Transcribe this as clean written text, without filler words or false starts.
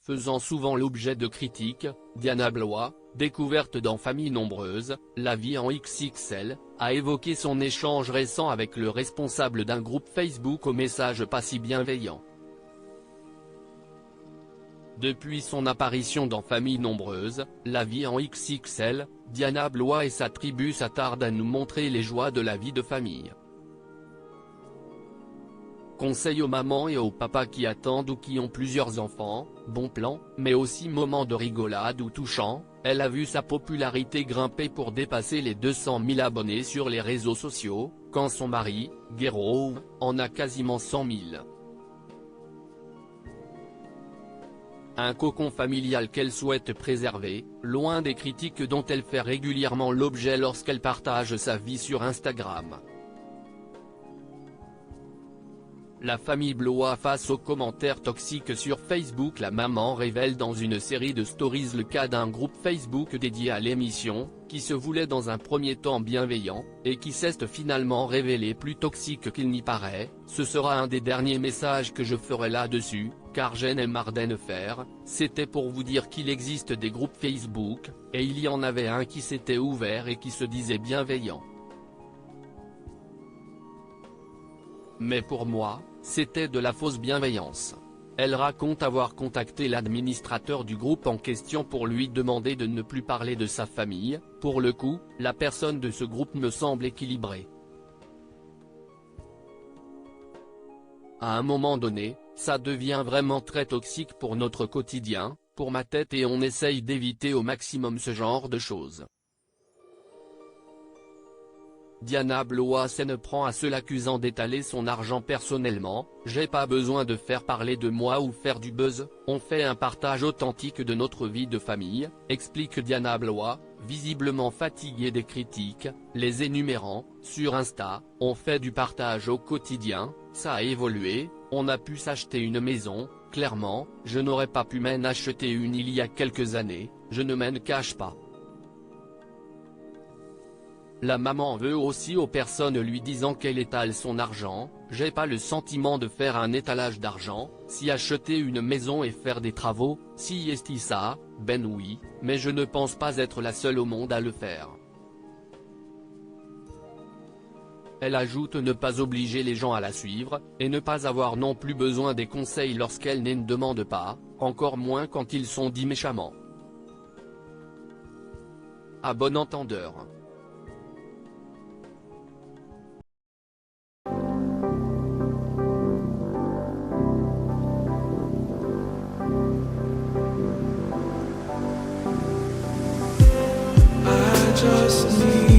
faisant souvent l'objet de critiques. Diana Blois, découverte dans Famille nombreuse, la vie en XXL, a évoqué son échange récent avec le responsable d'un groupe Facebook au message pas si bienveillant. Depuis son apparition dans Famille nombreuse, la vie en XXL, Diana Blois et sa tribu s'attardent à nous montrer les joies de la vie de famille. Conseils aux mamans et aux papas qui attendent ou qui ont plusieurs enfants, bons plans, mais aussi moments de rigolade ou touchants. Elle a vu sa popularité grimper pour dépasser les 200 000 abonnés sur les réseaux sociaux, quand son mari, Guéraud, en a quasiment 100 000. Un cocon familial qu'elle souhaite préserver, loin des critiques dont elle fait régulièrement l'objet lorsqu'elle partage sa vie sur Instagram. La famille Blois face aux commentaires toxiques sur Facebook. La maman révèle dans une série de stories le cas d'un groupe Facebook dédié à l'émission, qui se voulait dans un premier temps bienveillant, et qui s'est finalement révélé plus toxique qu'il n'y paraît. Ce sera un des derniers messages que je ferai là-dessus, car j'en ai marre d'en faire. C'était pour vous dire qu'il existe des groupes Facebook, et il y en avait un qui s'était ouvert et qui se disait bienveillant. Mais pour moi, c'était de la fausse bienveillance. Elle raconte avoir contacté l'administrateur du groupe en question pour lui demander de ne plus parler de sa famille. Pour le coup, la personne de ce groupe me semble équilibrée. À un moment donné, ça devient vraiment très toxique pour notre quotidien, pour ma tête, et on essaye d'éviter au maximum ce genre de choses. Diana Blois s'en prend à ceux l'accusant d'étaler son argent personnellement. J'ai pas besoin de faire parler de moi ou faire du buzz, on fait un partage authentique de notre vie de famille, explique Diana Blois, visiblement fatiguée des critiques, les énumérant. Sur Insta, on fait du partage au quotidien, ça a évolué, on a pu s'acheter une maison, clairement, je n'aurais pas pu m'en acheter une il y a quelques années, je ne m'en cache pas. La maman veut aussi aux personnes lui disant qu'elle étale son argent. J'ai pas le sentiment de faire un étalage d'argent. Si acheter une maison et faire des travaux, si est ça, ben oui, mais je ne pense pas être la seule au monde à le faire. Elle ajoute ne pas obliger les gens à la suivre, et ne pas avoir non plus besoin des conseils lorsqu'elle ne demande pas, encore moins quand ils sont dits méchamment. À bon entendeur. Just need